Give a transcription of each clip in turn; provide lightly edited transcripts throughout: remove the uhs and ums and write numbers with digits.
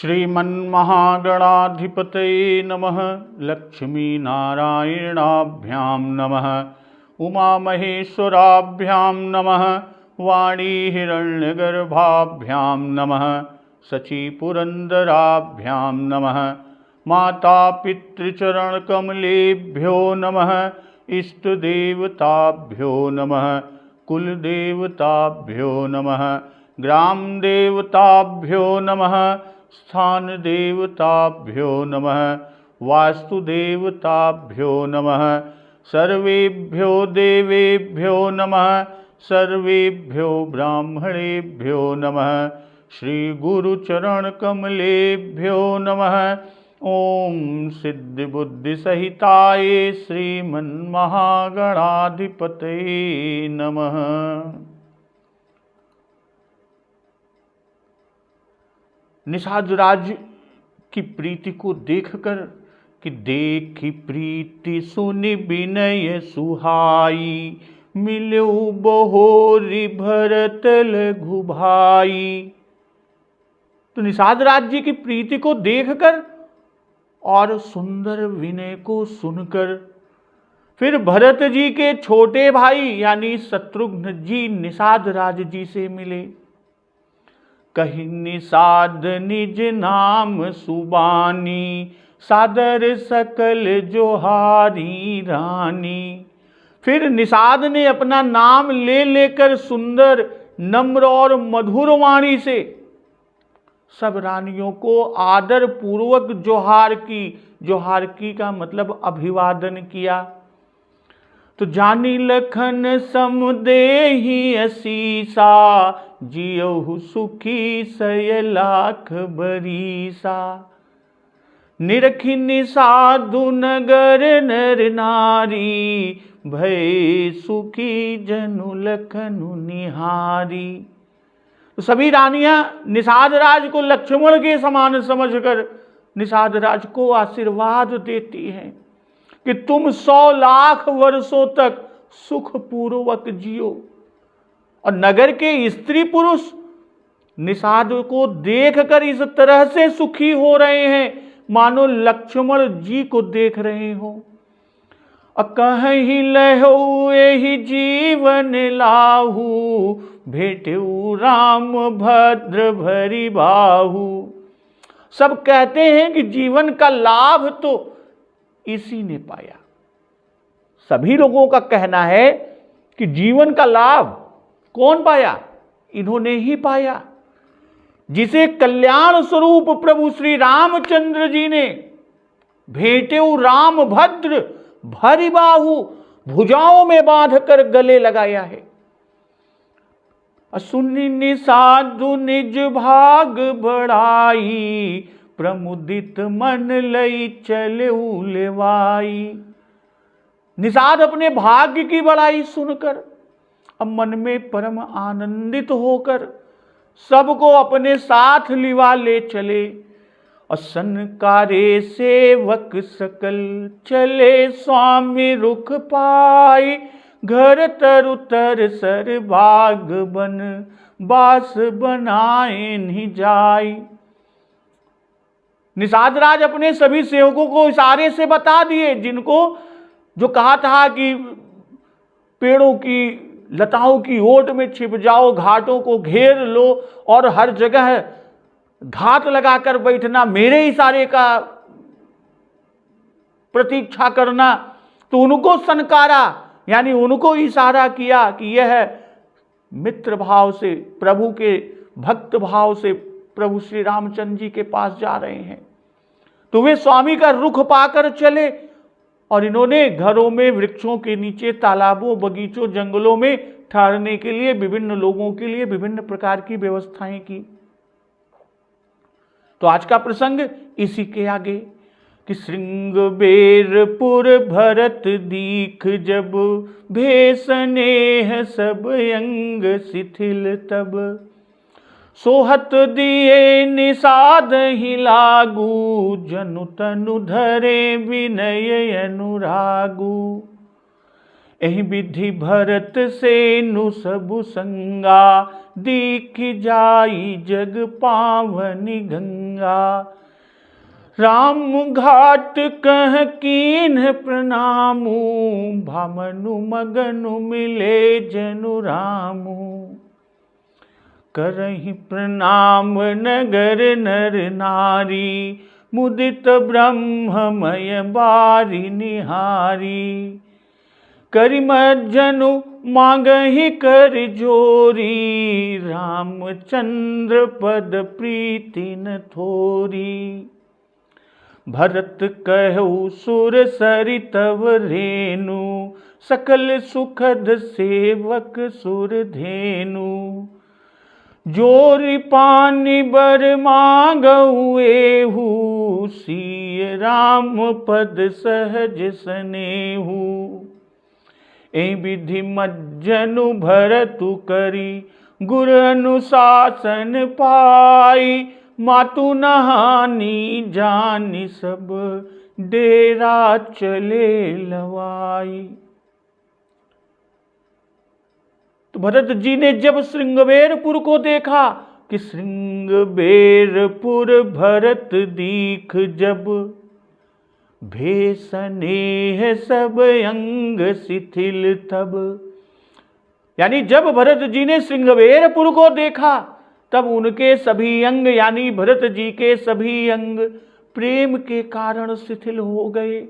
श्रीमन्महागणाधिपतये नमः। लक्ष्मीनारायणाभ्यां नमः। उमामहेश्वराभ्यां नमः। वाणीहिरण्यगर्भाभ्यां नमः। शचीपुरन्दराभ्यां नमः। मातापितृचरणकमलेभ्यो नमः। इष्टदेवताभ्यो नमः। कुलदेवताभ्यो नमः। ग्रामदेवताभ्यो नमः। स्थानदेवताभ्यो नमः। वास्तुदेवताभ्यो नमः। सर्वेभ्यो देवेभ्यो नमः। सर्वेभ्यो ब्राह्मणेभ्यो नमः। श्रीगुरुचरणकमलेभ्यो नमः। ओम सिद्धिबुद्धिसहिताय श्रीमन्महागणाधिपतये नमः। निषादराज की प्रीति को देखकर कि देखी प्रीति सुनि विनय सुहाई, मिलो बहोरी भरत लघु भाई। तो निषाद राज जी की प्रीति को देखकर और सुंदर विनय को सुनकर फिर भरत जी के छोटे भाई यानी शत्रुघ्न जी निषाद राज जी से मिले। कही निषाद निज नाम सुबानी, सादर सकल जोहारी रानी। फिर निषाद ने अपना नाम ले लेकर सुंदर नम्र और मधुर वाणी से सब रानियों को आदर पूर्वक जोहार की। जोहार की का मतलब अभिवादन किया। तो जानी लखन समुदेहि असीसा, जियहु सुखी सय लाख बरीसा। निरखी निषादु नगर नर नारी, भय सुखी जनु लखनु निहारी। तो सभी रानियां निषाद राज को लक्ष्मण के समान समझकर निषाद राज को आशीर्वाद देती हैं कि तुम 100 लाख वर्षों तक सुख पूर्वक जियो। और नगर के स्त्री पुरुष निषाद को देखकर इस तरह से सुखी हो रहे हैं मानो लक्ष्मण जी को देख रहे हो। कहीं लहो एहि जीवन लाहू, भेटू राम भद्र भरी बाहू। सब कहते हैं कि जीवन का लाभ तो इसी ने पाया। सभी लोगों का कहना है कि जीवन का लाभ कौन पाया? इन्होंने ही पाया, जिसे कल्याण स्वरूप प्रभु श्री रामचंद्र जी ने भेटेऊ राम भद्र भरी बाहु, भुजाओं में बांधकर गले लगाया है। सुनि निषादु निज भाग बढ़ाई, प्रमुदित मन लई चले लेवाई। निषाद अपने भाग्य की बड़ाई सुनकर अब मन में परम आनंदित होकर सबको अपने साथ लिवा ले चले। और सनकारे सेवक सकल, चले स्वामी रुख पाई। घर तरु तर सर बाग बन, बास बनाए नहीं जाई। निषाद राज अपने सभी सेवकों को इशारे से बता दिए, जिनको जो कहा था कि पेड़ों की लताओं की ओट में छिप जाओ, घाटों को घेर लो और हर जगह घात लगाकर बैठना, मेरे इशारे का प्रतीक्षा करना। तो उनको सनकारा यानी उनको इशारा किया कि यह मित्र भाव से, प्रभु के भक्त भाव से प्रभु श्री रामचंद्र जी के पास जा रहे हैं। तो वे स्वामी का रुख पाकर चले और इन्होंने घरों में, वृक्षों के नीचे, तालाबों, बगीचों, जंगलों में ठहरने के लिए विभिन्न लोगों के लिए विभिन्न प्रकार की व्यवस्थाएं की। तो आज का प्रसंग इसी के आगे कि श्रृंगबेरपुर भरत दीख, जब भेषनेह सब अंग शिथिल तब। सोहत दिए निषाद ही लागू, जनु तनु धरे विनय अनुरागू। एहि विधि भरत सेनु सबु संगा, दीख जाई जग पावनी गंगा। राम घाट कह कीन्ह प्रणामु, भामनु मगनु मिले जनु रामु। करहि प्रणाम नगर नर नारी, मुदित ब्रह्ममय बारी निहारी। करि मज्जनु मांगहि कर जोरी, रामचंद्र पद प्रीति न थोरी। भरत कहु सुर सरि तव रेनु, सकल सुखद सेवक सुर धेनु। जोरि पानि बर मांगहु एहू, सिय राम पद सहज सनेहू। ए विधि मज्जनु भरतु करी, गुर अनुशासन पाई। मातु नहानी जानी सब, डेरा चले लवाई। तो भरत जी ने जब श्रृंगबेरपुर को देखा कि श्रृंगबेरपुर भरत दीख जब, भेसनेह सब अंग शिथिल तब। यानी जब भरत जी ने श्रृंगबेरपुर को देखा, तब उनके सभी अंग यानी भरत जी के सभी अंग प्रेम के कारण शिथिल हो गए।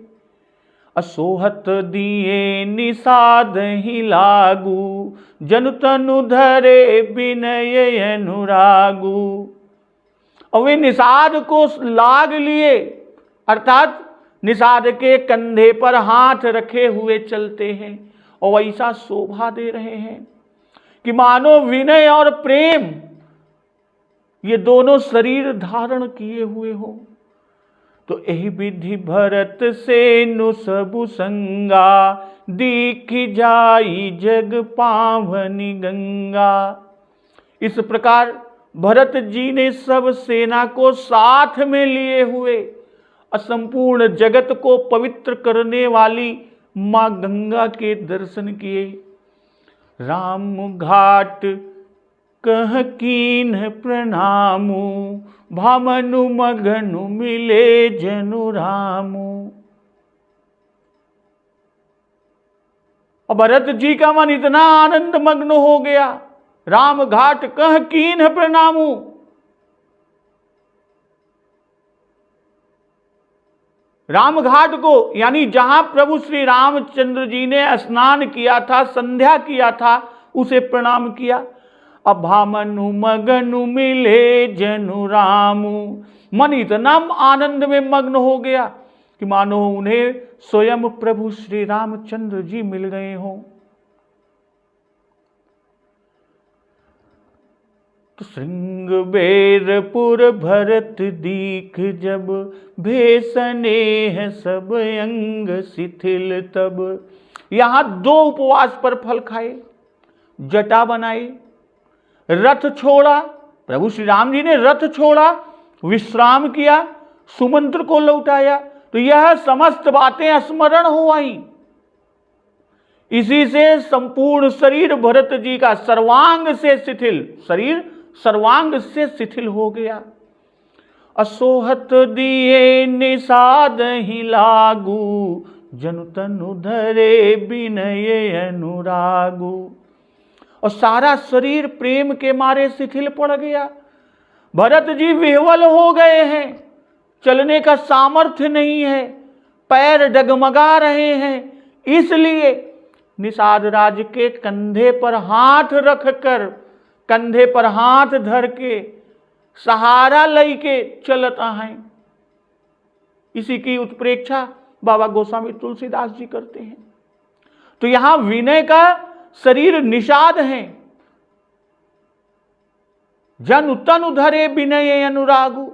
असोहत दिए निषाद ही लागू, जनु तनु धरे विनय अनुरागू। और वे निषाद को लाग लिए, अर्थात निषाद के कंधे पर हाथ रखे हुए चलते हैं और ऐसा शोभा दे रहे हैं कि मानो विनय और प्रेम ये दोनों शरीर धारण किए हुए हो। तो एहि विधि भरत सेनु सबु संगा, दीख जाई जग पावनी गंगा। इस प्रकार भरत जी ने सब सेना को साथ में लिए हुए असंपूर्ण जगत को पवित्र करने वाली मां गंगा के दर्शन किए। राम घाट कह कीन्ह प्रणामु, भामनु मगनु मिले जनु रामु। और भरत जी का मन इतना आनंद मग्न हो गया, राम घाट कह कीन्ह प्रणामु। राम घाट को यानी जहां प्रभु श्री रामचंद्र जी ने स्नान किया था, संध्या किया था, उसे प्रणाम किया। अब भामनु मगनु मिले जनु रामु। मन इतना आनंद में मग्न हो गया कि मानो उन्हें स्वयं प्रभु श्री रामचंद्र जी मिल गए हों। तो श्रृंगबेरपुर भरत दीख जब, भेसनेह सब अंग शिथिल तब। यहां 2 उपवास पर फल खाए, जटा बनाई, रथ छोड़ा। प्रभु श्री राम जी ने रथ छोड़ा, विश्राम किया, सुमंत्र को लौटाया। तो यह समस्त बातें स्मरण हो आई। इसी से संपूर्ण शरीर भरत जी का सर्वांग से शिथिल, शरीर सर्वांग से शिथिल हो गया। असोहत दिए निषाद ही लागू, जनु तनु धरे विनय अनुरागू। और सारा शरीर प्रेम के मारे शिथिल पड़ गया। भरत जी विह्वल हो गए हैं, चलने का सामर्थ्य नहीं है, पैर डगमगा रहे हैं। इसलिए निषाद राज के कंधे पर हाथ रखकर, कंधे पर हाथ धर के सहारा लई के चलता है। इसी की उत्प्रेक्षा बाबा गोस्वामी तुलसीदास जी करते हैं। तो यहां विनय का शरीर निषाद है। जनु तनु धरे विनय अनुरागु।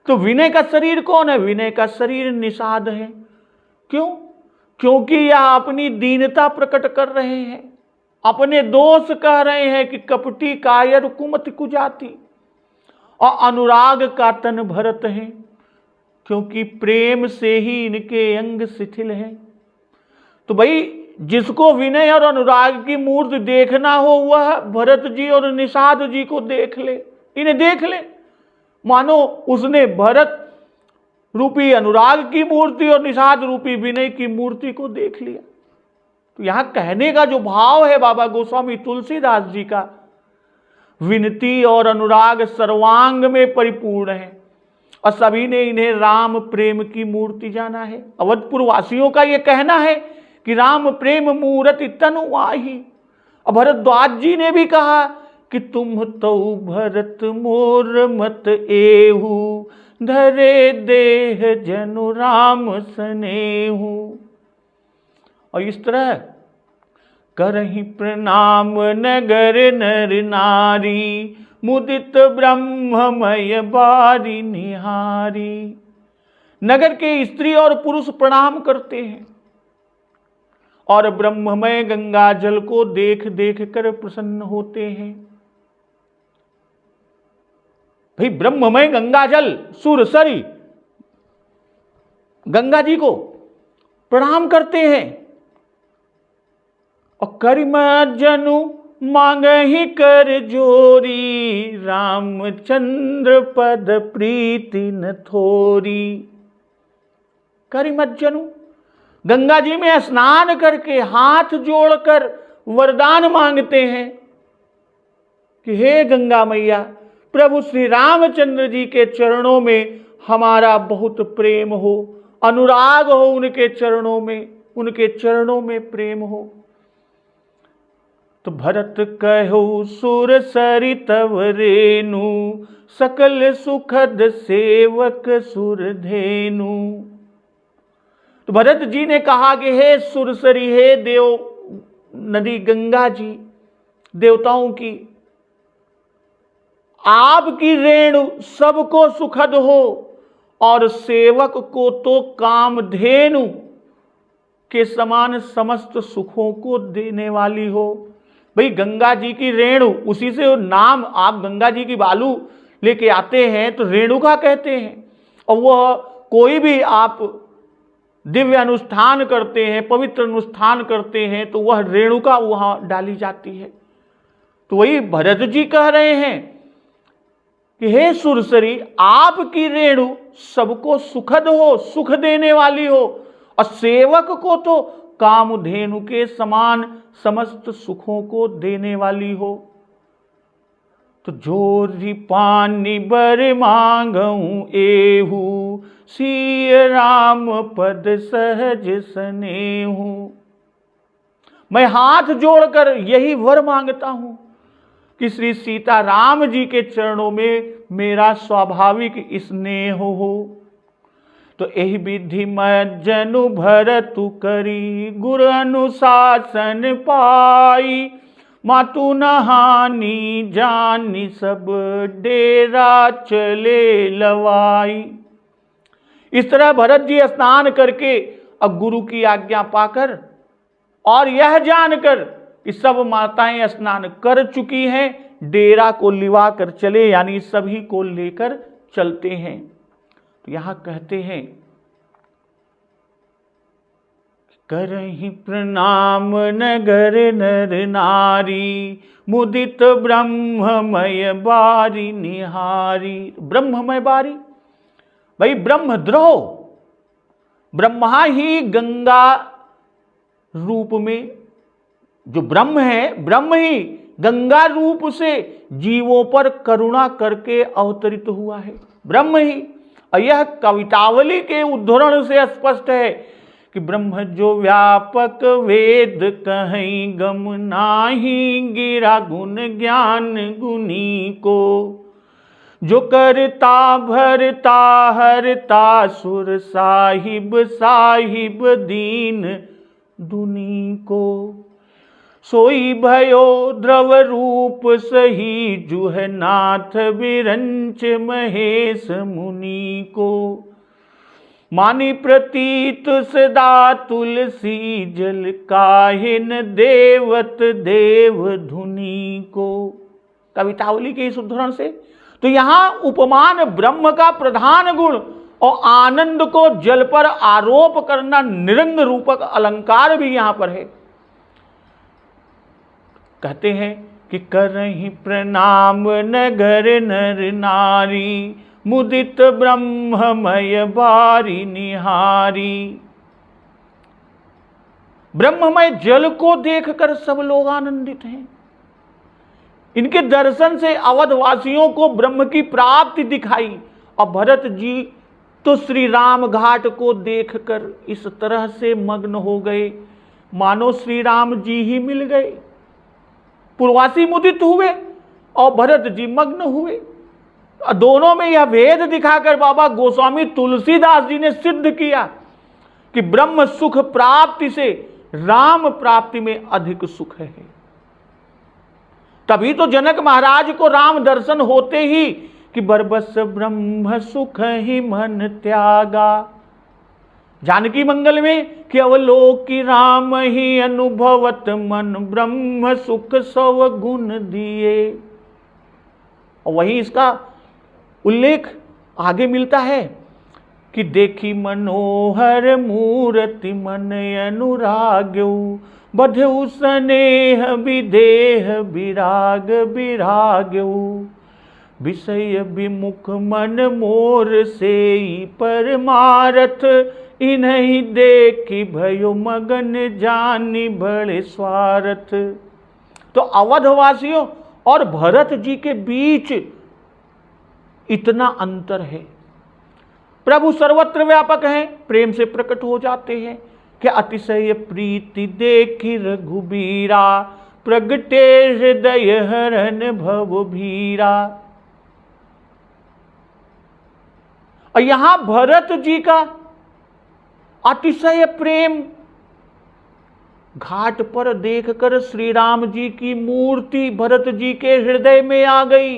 तो विनय का शरीर कौन है? विनय का शरीर निषाद है। क्यों? क्योंकि यह अपनी दीनता प्रकट कर रहे हैं, अपने दोष कह रहे हैं कि कपटी कायर कुमति कुजाति। और अनुराग का तन भरत है, क्योंकि प्रेम से ही इनके अंग शिथिल हैं। तो भाई जिसको विनय और अनुराग की मूर्ति देखना हो वह भरत जी और निषाद जी को देख ले, इन्हें देख ले। मानो उसने भरत रूपी अनुराग की मूर्ति और निषाद रूपी विनय की मूर्ति को देख लिया। तो यहां कहने का जो भाव है बाबा गोस्वामी तुलसीदास जी का, विनती और अनुराग सर्वांग में परिपूर्ण है और सभी ने इन्हें राम प्रेम की मूर्ति जाना है। अवधपुर वासियों का यह कहना है कि राम प्रेम मूर्ति तनु आही। और भरद्वाज जी ने भी कहा कि तुम तो भरत मोर मत एहू, धरे देह जनु राम स्नेहू। और इस तरह करहि प्रणाम नगर नर नारी, मुदित ब्रह्ममय बारी निहारी। नगर के स्त्री और पुरुष प्रणाम करते हैं और ब्रह्ममय गंगा जल को देख देख कर प्रसन्न होते हैं। भाई ब्रह्ममय गंगा जल सुरसरी गंगा जी को प्रणाम करते हैं। और करिम जनु मांगहि कर जोरी, रामचंद्र पद प्रीति न थोरी। करिमत जनु गंगा जी में स्नान करके हाथ जोड़कर वरदान मांगते हैं कि हे गंगा मैया, प्रभु श्री रामचंद्र जी के चरणों में हमारा बहुत प्रेम हो, अनुराग हो उनके चरणों में प्रेम हो। तो भरत कहो सुर सरि तव रेनु, सकल सुखद सेवक सुरधेनु। तो भरत जी ने कहा कि हे सुरसरी, हे देव नदी गंगा जी, देवताओं की आपकी रेणु सबको सुखद हो और सेवक को तो कामधेनु के समान समस्त सुखों को देने वाली हो। भाई गंगा जी की रेणु, उसी से नाम, आप गंगा जी की बालू लेके आते हैं तो रेणुका कहते हैं। और वह कोई भी आप दिव्य अनुष्ठान करते हैं, पवित्र अनुष्ठान करते हैं तो वह रेणुका वहां डाली जाती है। तो वही भरत जी कह रहे हैं कि हे सुरसरी, आपकी रेणु सबको सुखद हो, सुख देने वाली हो और सेवक को तो कामधेनु के समान समस्त सुखों को देने वाली हो। तो जोरी पानी बर मांगऊं एहू, सिय राम पद सहज स्नेहू। मैं हाथ जोड़कर यही वर मांगता हूं कि श्री सीता राम जी के चरणों में मेरा स्वाभाविक स्नेह हो। तो एहि विधि मैं जनु भरतु करी, गुर अनुशासन पाई, मातु न हानि जानी सब डेरा चले लवाई। इस तरह भरत जी स्नान करके अब गुरु की आज्ञा पाकर और यह जानकर कि सब माताएं स्नान कर चुकी हैं, डेरा को लिवा कर चले, यानी सभी को लेकर चलते हैं। तो यहां कहते हैं करहि प्रणाम नगर नर नारी, मुदित ब्रह्ममय बारी निहारी। ब्रह्ममय बारी, भाई ब्रह्मद्रोह, ब्रह्मा ही गंगा रूप में, जो ब्रह्म है, ब्रह्म ही गंगा रूप से जीवों पर करुणा करके अवतरित हुआ है, ब्रह्म ही। और यह कवितावली के उद्धरण से स्पष्ट है कि ब्रह्म जो व्यापक वेद कहीं गम नाही, गिरा गुण ज्ञान गुनी को, जो करता भरता हरता सुर साहिब साहिब दीन दुनी को। सोई भयो द्रव रूप सही, जुह नाथ विरंच महेश मुनि को, मानी प्रतीत सदा तुलसी जल, काहिन देवत देव धुनी को। कवितावली के इस उद्धरण से तो यहां उपमान ब्रह्म का प्रधान गुण और आनंद को जल पर आरोप करना निरंग रूपक अलंकार भी यहां पर है। कहते हैं कि करहि प्रणाम नगर नर नारी, मुदित ब्रह्ममय बारी निहारी। ब्रह्ममय जल को देखकर सब लोग आनंदित हैं। इनके दर्शन से अवधवासियों को ब्रह्म की प्राप्ति दिखाई। और भरत जी तो श्री राम घाट को देखकर इस तरह से मग्न हो गए मानो श्री राम जी ही मिल गए। पूर्वासी मुदित हुए और भरत जी मग्न हुए। दोनों में यह भेद दिखाकर बाबा गोस्वामी तुलसीदास जी ने सिद्ध किया कि ब्रह्म सुख प्राप्ति से राम प्राप्ति में अधिक सुख है। तभी तो जनक महाराज को राम दर्शन होते ही कि बरबस ब्रह्म सुख ही मन त्यागा। जानकी मंगल में कि अवलोकी राम ही अनुभवत मन, ब्रह्म सुख सौ गुण दिए। और वहीं इसका उल्लेख आगे मिलता है कि देखी मनोहर मूर्ति मन अनुराग्यौ, बधु स्नेह विदेह विराग विराग्यौ, विषय विमुख मन मोर सेई परमारथ, इन्हीं देखी भयो मगन जानी बड़े स्वार्थ। तो अवधवासियों और भरत जी के बीच इतना अंतर है। प्रभु सर्वत्र व्यापक हैं, प्रेम से प्रकट हो जाते हैं कि अतिशय प्रीति देखी रघुबीरा, प्रगटे हृदय हरन भव भीरा। और यहां भरत जी का अतिशय प्रेम घाट पर देखकर श्री राम जी की मूर्ति भरत जी के हृदय में आ गई।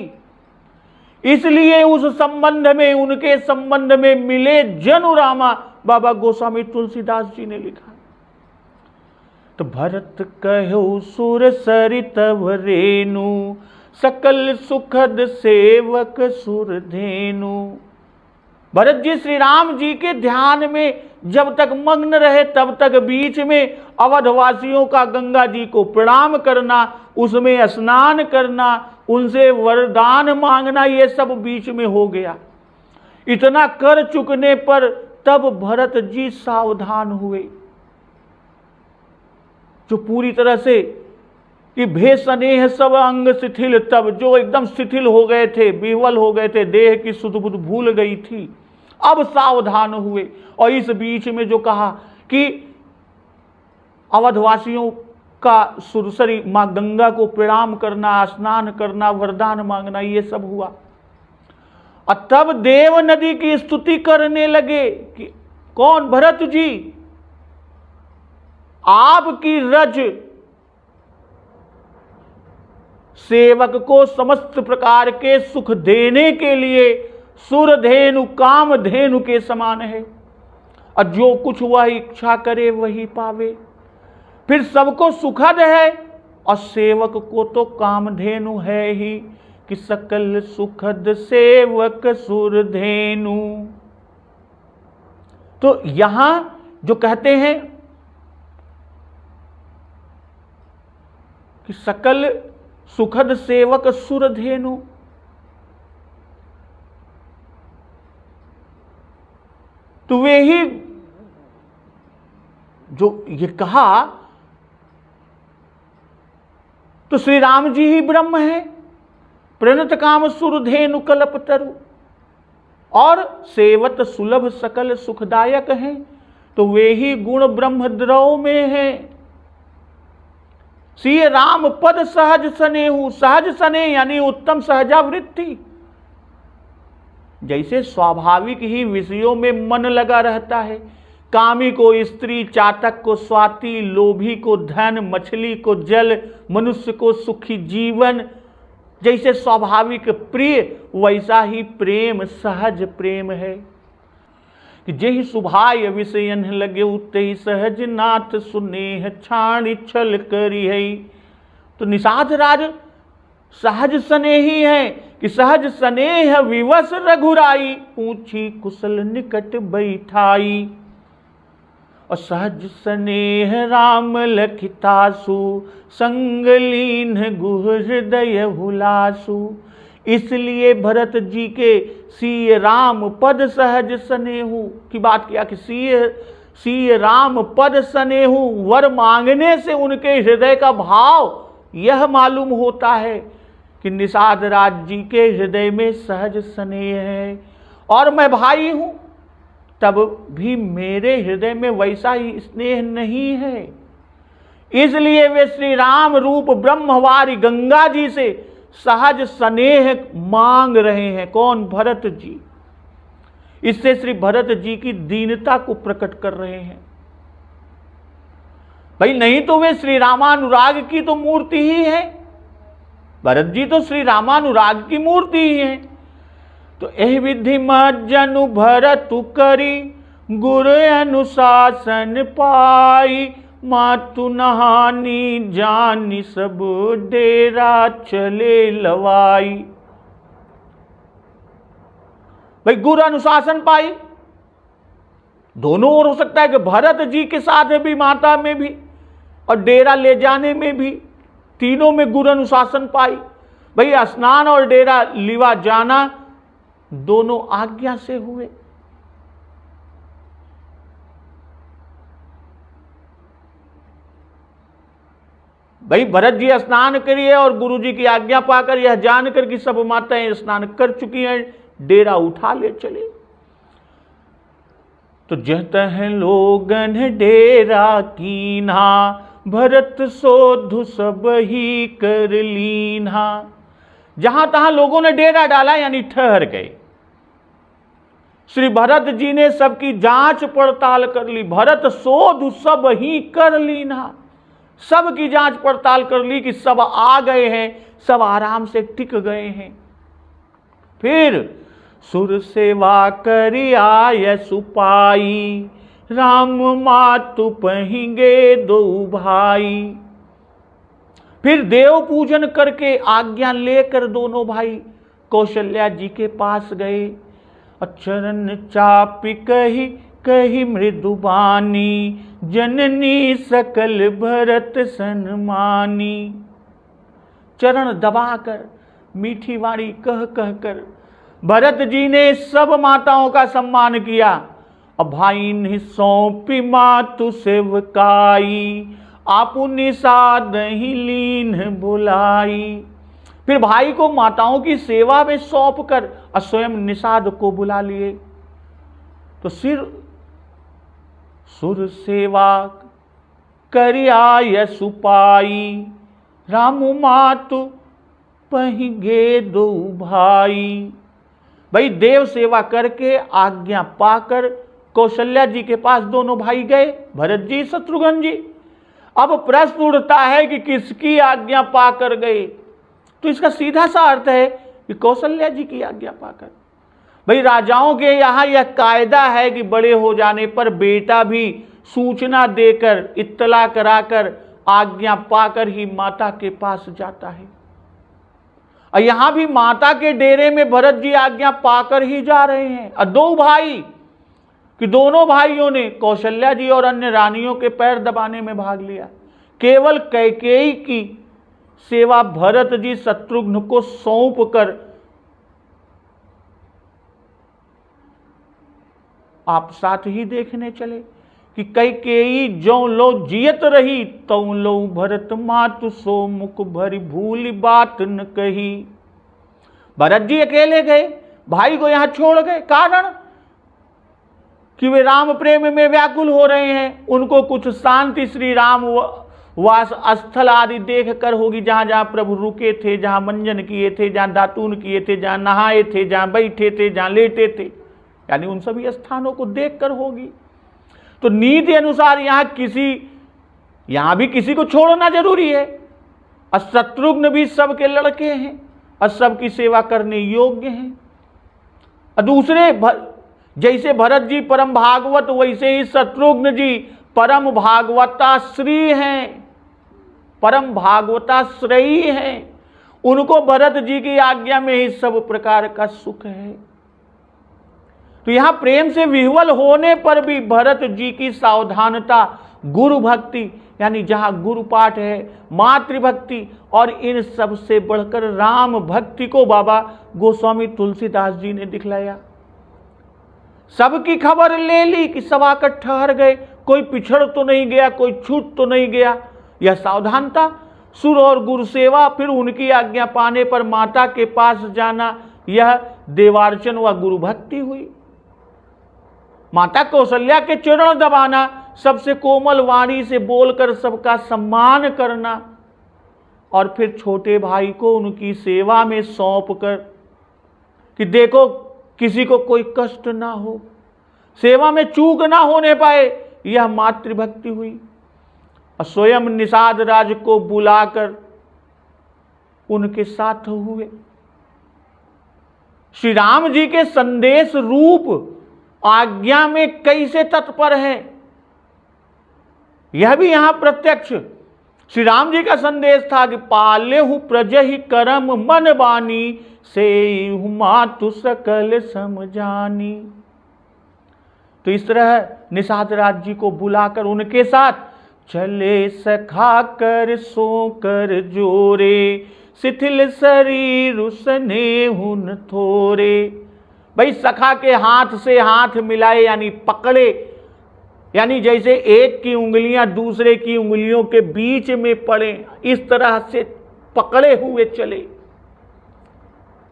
इसलिए उस संबंध में, उनके संबंध में मिले जनुरामा बाबा गोस्वामी तुलसीदास जी ने लिखा। तो भरत कहो सुर सरितव रेणु, सकल सुखद सेवक सुर धेनु। भरत जी श्री राम जी के ध्यान में जब तक मग्न रहे तब तक बीच में अवधवासियों का गंगा जी को प्रणाम करना, उसमें स्नान करना, उनसे वरदान मांगना, ये सब बीच में हो गया। इतना कर चुकने पर तब भरत जी सावधान हुए, जो पूरी तरह से कि भे स्नेह सब अंग शिथिल, तब जो एकदम शिथिल हो गए थे, विह्वल हो गए थे, देह की सुध बुध भूल गई थी, अब सावधान हुए। और इस बीच में जो कहा कि अवधवासियों का सुरसरी मां गंगा को प्रणाम करना, स्नान करना, वरदान मांगना, ये सब हुआ। और तब देव नदी की स्तुति करने लगे कि कौन? भरत जी, आपकी रज सेवक को समस्त प्रकार के सुख देने के लिए सुरधेनु कामधेनु के समान है, और जो कुछ वह इच्छा करे वही पावे। फिर सबको सुखद है और सेवक को तो कामधेनु है ही कि सकल सुखद सेवक सुरधेनु। तो यहां जो कहते हैं कि सकल सुखद सेवक सुरधेनु, तो वे ही जो ये कहा, तो श्री राम जी ही ब्रह्म है। प्रणत काम सुरधेनु कल्पतरु, और सेवत सुलभ सकल सुखदायक हैं, तो वे ही गुण ब्रह्म द्रव में हैं। सिय राम पद सहज स्नेहु, सहज स्नेह यानी उत्तम सहजावृत्ति। जैसे स्वाभाविक ही विषयों में मन लगा रहता है, कामी को स्त्री, चातक को स्वाति, लोभी को धन, मछली को जल, मनुष्य को सुखी जीवन, जैसे स्वाभाविक प्रिय, वैसा ही प्रेम सहज प्रेम है कि जेहि सुभाय विषयन लगे उते सहज नाथ सुनेह छाणी छल करी है। तो निषाद राज सहज स्नेही है कि सहज स्नेह विवश रघुराई, पूछी कुशल निकट बैठाई। और सहज स्नेह राम लखितासु, संग लीन गुह हृदय हुलासु। इसलिए भरत जी के सिय राम पद सहज स्नेहु की बात किया कि सिय राम पद स्नेहु। वर मांगने से उनके हृदय का भाव यह मालूम होता है कि निषाद राज जी के हृदय में सहज स्नेह है, और मैं भाई हूं तब भी मेरे हृदय में वैसा ही स्नेह नहीं है। इसलिए वे श्री राम रूप ब्रह्मवारी गंगा जी से सहज स्नेह मांग रहे हैं। कौन? भरत जी। इससे श्री भरत जी की दीनता को प्रकट कर रहे हैं। भाई नहीं तो वे श्री रामानुराग की तो मूर्ति ही है, भरत जी तो श्री रामानुराग की मूर्ति ही है। तो एह विधि मज्जनु भरत करी, गुर अनुशासन पाई, मातु नहानी जानी सब डेरा चले लवाई। भाई गुरु अनुशासन पाई, दोनों ओर हो सकता है कि भरत जी के साथ भी, माता में भी और डेरा ले जाने में भी, तीनों में गुरु अनुशासन पाई। भाई स्नान और डेरा लिवा जाना दोनों आज्ञा से हुए। भाई भरत जी स्नान करिए और गुरु जी की आज्ञा पाकर यह जानकर कि सब माताएं स्नान कर चुकी हैं, डेरा उठा ले चले। तो जतह लोगन डेरा कीन्हा, भरत सोधु सब ही कर लीन्हा। जहां तहां लोगों ने डेरा डाला यानी ठहर गए। श्री भरत जी ने सबकी जांच पड़ताल कर ली। भरत सोधु सब ही कर लीन्हा, सब की जांच पड़ताल कर ली कि सब आ गए हैं, सब आराम से टिक गए हैं। फिर सुर सेवा करी आय सुपाई, राम मातु पहिंगे दो भाई। फिर देव पूजन करके आज्ञा लेकर दोनों भाई कौशल्या जी के पास गए। चरण चापी कही कही मृदुबानी, जननी सकल भरत सन्मानी। चरण दबाकर मीठी वाणी कह कह कर भरत जी ने सब माताओं का सम्मान किया। अब भाई ने सौंपी मातु सेवकाई, आपु निषाद ही लीन बुलाई। फिर भाई को माताओं की सेवा में सौंप कर स्वयं निषाद को बुला लिए। तो सुर सेवा करिया सुपाई, रामु मातु पहिगे दो भाई। भाई देव सेवा करके आज्ञा पाकर कौशल्या जी के पास दोनों भाई गए, भरत जी शत्रुघ्न जी। अब प्रश्न उठता है कि किसकी आज्ञा पाकर गए? तो इसका सीधा सा अर्थ है कि कौशल्या जी की आज्ञा पाकर। भाई राजाओं के यहाँ यह कायदा है कि बड़े हो जाने पर बेटा भी सूचना देकर, इत्तला कराकर, आज्ञा पाकर ही माता के पास जाता है। और यहां भी माता के डेरे में भरत जी आज्ञा पाकर ही जा रहे हैं। और दो भाई कि दोनों भाइयों ने कौशल्या जी और अन्य रानियों के पैर दबाने में भाग लिया। केवल कैकेयी की सेवा भरत जी शत्रुघ्न को सौंप कर आप साथ ही देखने चले कि कैकेयी जो लो जियत रही, तौ लो भरत मातु सो मुख भरी भूली बात न कही। भरत जी अकेले गए, भाई को यहां छोड़ गए। कारण कि वे राम प्रेम में व्याकुल हो रहे हैं। उनको कुछ शांति श्री राम वास स्थल आदि देख कर होगी, जहां जहां प्रभु रुके थे, जहां मंजन किए थे, जहां दातून किए थे, जहां नहाए थे, जहां बैठे थे, जहां लेटे थे, यानी उन सभी स्थानों को देखकर होगी। तो नीति अनुसार यहां भी किसी को छोड़ना जरूरी है। और शत्रुघ्न भी सबके लड़के हैं और सबकी सेवा करने योग्य हैं। और दूसरे जैसे भरत जी परम भागवत, वैसे ही शत्रुघ्न जी परम भागवताश्री हैं, परम भागवताश्रयी हैं। उनको भरत जी की आज्ञा में ही सब प्रकार का सुख है। तो यहां प्रेम से विह्वल होने पर भी भरत जी की सावधानता, गुरु भक्ति यानी जहां गुरु पाठ है, मातृभक्ति और इन सब से बढ़कर राम भक्ति को बाबा गोस्वामी तुलसीदास जी ने दिखलाया। सबकी खबर ले ली कि सब आकर ठहर गए, कोई पिछड़ तो नहीं गया, कोई छूट तो नहीं गया। यह सावधानता, सुर और गुरु सेवा, फिर उनकी आज्ञा पाने पर माता के पास जाना, यह देवार्चन व गुरु भक्ति हुई। माता कौशल्या के चरण दबाना, सबसे कोमल वाणी से बोलकर सबका सम्मान करना और फिर छोटे भाई को उनकी सेवा में सौंप कर कि देखो किसी को कोई कष्ट ना हो, सेवा में चूक ना होने पाए, यह मातृभक्ति हुई। और स्वयं निषाद राज को बुलाकर उनके साथ हुए। श्री राम जी के संदेश रूप आज्ञा में कैसे तत्पर है, यह भी यहां प्रत्यक्ष। श्री राम जी का संदेश था कि पालेहु प्रजहि करम मन बानी, से मातु सकल समझानी। तो इस तरह निषाद राज जी को बुलाकर उनके साथ चले सखा कर सो कर जोरे, शिथिल शरीर उसने हुन थोरे। भाई सखा के हाथ से हाथ मिलाए यानी पकड़े, यानी जैसे एक की उंगलियां दूसरे की उंगलियों के बीच में पड़े, इस तरह से पकड़े हुए चले,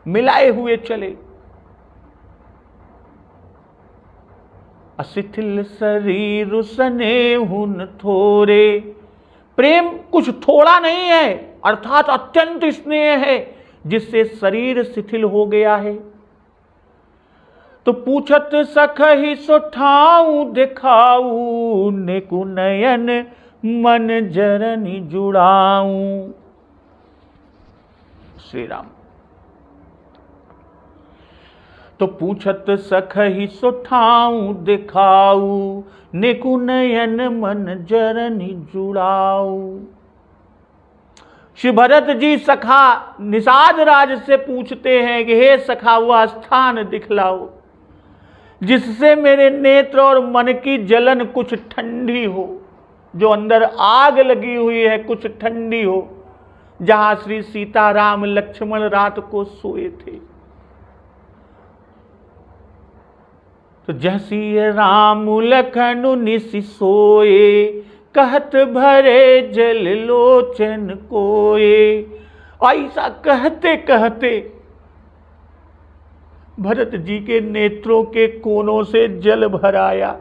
मिलाए हुए चले। शिथिल शरीर उसने हुन थोरे। प्रेम कुछ थोड़ा नहीं है, अर्थात अत्यंत स्नेह है, जिससे शरीर शिथिल हो गया है। तो पूछत सखहि सो ठाऊ दिखाऊ, नेकु नयन मन जरनी जुड़ाऊं। श्री राम। तो पूछत सखहि सो ठाऊ दिखाऊ, नेकु नयन मन जरनी जुड़ाऊ। श्री भरत जी सखा निषाद राज से पूछते हैं कि हे सखा वह स्थान दिखलाओ जिससे मेरे नेत्र और मन की जलन कुछ ठंडी हो, जो अंदर आग लगी हुई है कुछ ठंडी हो, जहां श्री सीता राम लक्ष्मण रात को सोए थे। तो जैसी राम लखनु निसि सोए, कहत भरे जल लोचन कोए। ऐसा कहते कहते भरत जी के नेत्रों के कोनों से जल भर आया।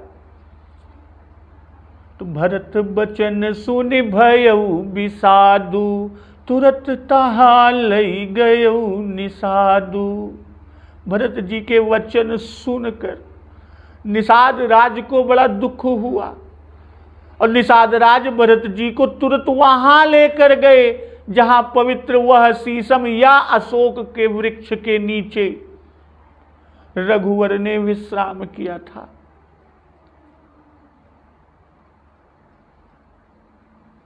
तो भरत बचन सुनि भयउ बिसादु, तुरत तहा लई गयउ निषादु। भरत जी के वचन सुनकर निषाद राज को बड़ा दुख हुआ और निषाद राज भरत जी को तुरंत वहां लेकर गए जहां पवित्र वह शीशम या अशोक के वृक्ष के नीचे रघुवर ने विश्राम किया था।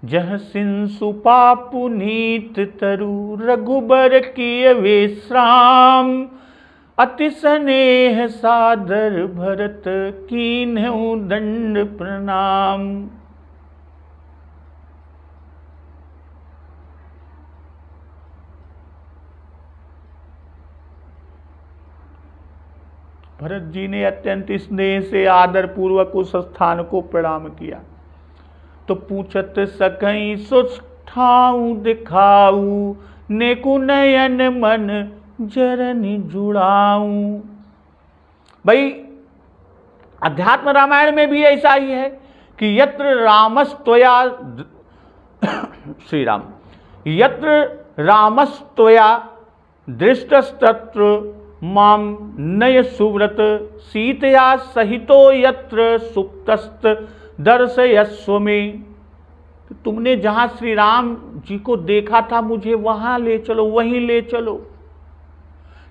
जह सिंसु पापु नीत तरु, रघुबर किय विश्राम। अति स्नेह सादर भरत, कीन्हु दंड प्रणाम। भरत जी ने अत्यंत स्नेह से आदर पूर्वक उस स्थान को प्रणाम किया। तो पूछत सकई सो ठाऊ दिखाऊ, नेकु नयन मन जरनी जुड़ाऊं। भाई अध्यात्म रामायण में भी ऐसा ही है कि यत्र रामस्त्वया श्री राम, यत्र रामस्त्वया दृष्टस्तत्र माम नय सुव्रत, सीतया सहितो यत्र सुप्तस्त दर्शयस्व में। तुमने जहां श्री राम जी को देखा था मुझे वहां ले चलो, वहीं ले चलो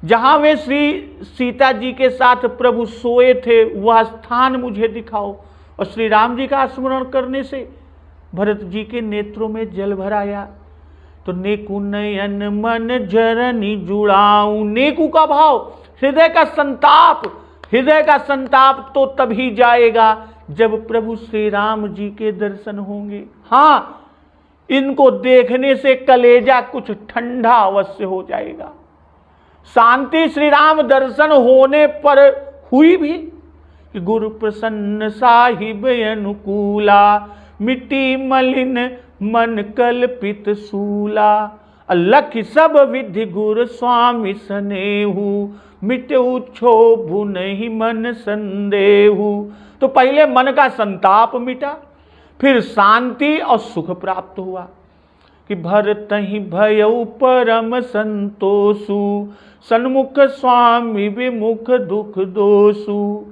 जहां वे श्री सीता जी के साथ प्रभु सोए थे, वह स्थान मुझे दिखाओ। और श्री राम जी का स्मरण करने से भरत जी के नेत्रों में जल भर आया। तो नेकु नयन मन जरनी जुड़ाऊं। नेकु का भाव, हृदय का संताप, हृदय का संताप तो तभी जाएगा जब प्रभु श्री राम जी के दर्शन होंगे। हाँ, इनको देखने से कलेजा कुछ ठंडा अवश्य हो जाएगा। शांति श्री राम दर्शन होने पर हुई भी कि गुरु प्रसन्न साहिब अनुकूला, मिट्टी मलिन मन कल्पित सूला, अलख सब विधि गुरु स्वामी सनेहु, मिटऊ क्षोभु नहीं मन संदेहु। तो पहले मन का संताप मिटा, फिर शांति और सुख प्राप्त हुआ कि भरतहि भयउ परम संतोषु, सन्मुख स्वामी विमुख दुख दोषु,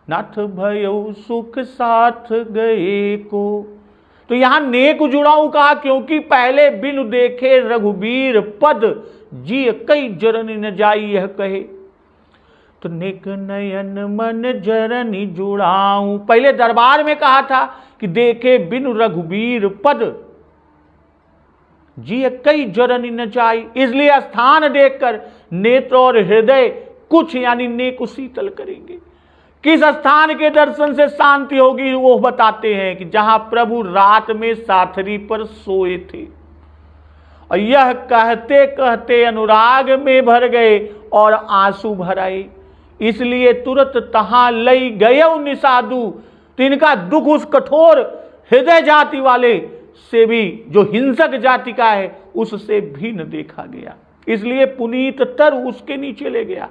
नाथ भयउ सुख साथ गए को। तो यहां नेक जुड़ाऊ कहा, क्योंकि पहले बिनु देखे रघुबीर पद, जी कई जरनी न जाई यह कहे। तो नेक नयन मन जरनी जुड़ाऊं, पहले दरबार में कहा था कि देखे बिनु रघुबीर पद, जी कई जरनी न जाई। इसलिए स्थान देखकर नेत्र और हृदय कुछ यानी नेक शीतल करेंगे। किस स्थान के दर्शन से शांति होगी वो बताते हैं कि जहां प्रभु रात में साथरी पर सोए थे और यह कहते कहते अनुराग में भर गए और आंसू भर आए, इसलिए तुरंत तहां लई गए निषादु। तो इनका दुख उस कठोर हृदय जाति वाले से भी, जो हिंसक जाति का है, उससे भिन्न देखा गया। इसलिए पुनीत तर उसके नीचे ले गया।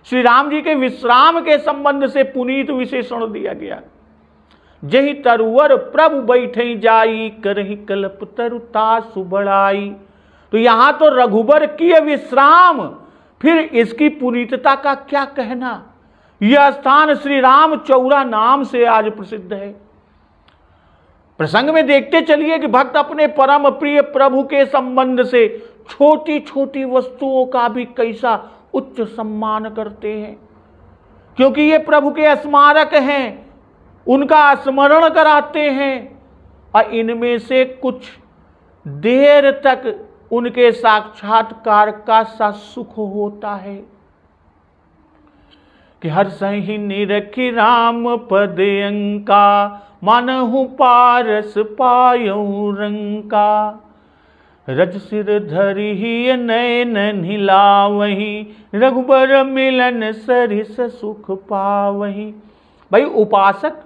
श्री राम जी के विश्राम के संबंध से पुनीत विशेषण दिया गया। जही तरुवर प्रभु बैठे जाई, करही कल्प तरु तासु बढ़ाई। तो यहां तो रघुबर किए विश्राम, फिर इसकी पुनीतता का क्या कहना। यह स्थान श्री राम चौरा नाम से आज प्रसिद्ध है। प्रसंग में देखते चलिए कि भक्त अपने परम प्रिय प्रभु के संबंध से छोटी छोटी वस्तुओं का भी कैसा उच्च सम्मान करते हैं, क्योंकि ये प्रभु के स्मारक हैं, उनका स्मरण कराते हैं और इनमें से कुछ देर तक उनके साक्षात्कार का सा सुख होता है कि हर सही निरखी राम पद अंका, मानहु पारस पायऊ रंका, रज सिर धरि ही नयन नीलावही, रघुबर मिलन सरिस सुख पावही। भाई उपासक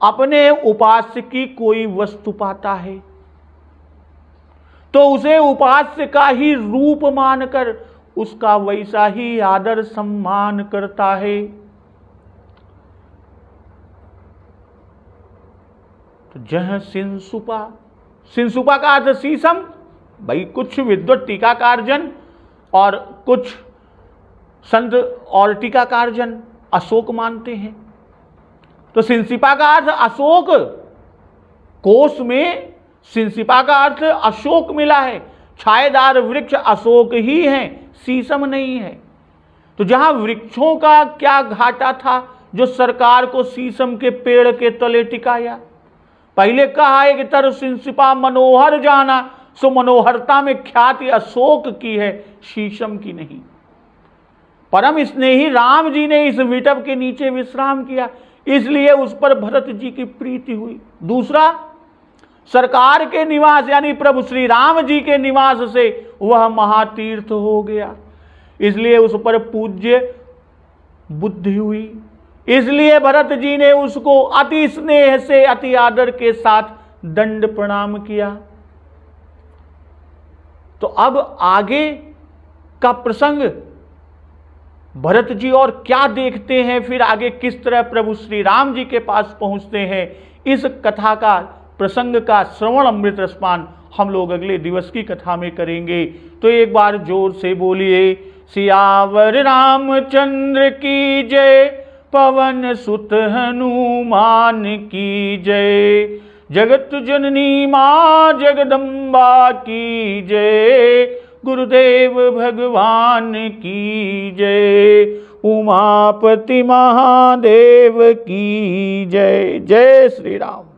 अपने उपास्य की कोई वस्तु पाता है तो उसे उपास्य का ही रूप मानकर उसका वैसा ही आदर सम्मान करता है। तो जह सिंसुपा, सिंसुपा का अर्थ शीशम। भाई कुछ विद्वत टीकाकार जन और कुछ संत और टीकाकार जन अशोक मानते हैं। तो सिंसिपा का अर्थ अशोक, कोश में सिंसिपा का अर्थ अशोक मिला है। छायेदार वृक्ष अशोक ही है, शीशम नहीं है। तो जहां वृक्षों का क्या घाटा था जो सरकार को शीशम के पेड़ के तले टिकाया। पहले कहा है कि तर सिंसिपा मनोहर जाना, सो मनोहरता में ख्याति अशोक की है, शीशम की नहीं। परम स्नेही राम जी ने इस विटप के नीचे विश्राम किया, इसलिए उस पर भरत जी की प्रीति हुई। दूसरा, सरकार के निवास यानी प्रभु श्री राम जी के निवास से वह महातीर्थ हो गया, इसलिए उस पर पूज्य बुद्धि हुई। इसलिए भरत जी ने उसको अति स्नेह से अति आदर के साथ दंड प्रणाम किया। तो अब आगे का प्रसंग भरत जी और क्या देखते हैं, फिर आगे किस तरह प्रभु श्री राम जी के पास पहुंचते हैं, इस कथा का प्रसंग का श्रवण अमृत रसपान हम लोग अगले दिवस की कथा में करेंगे। तो एक बार जोर से बोलिए, सियावर रामचंद्र की जय, पवन सुत हनुमान की जय, जगत जननी मां जगदम्बा की जय, गुरुदेव भगवान की जय, उमापति महादेव की जय। जय श्री राम।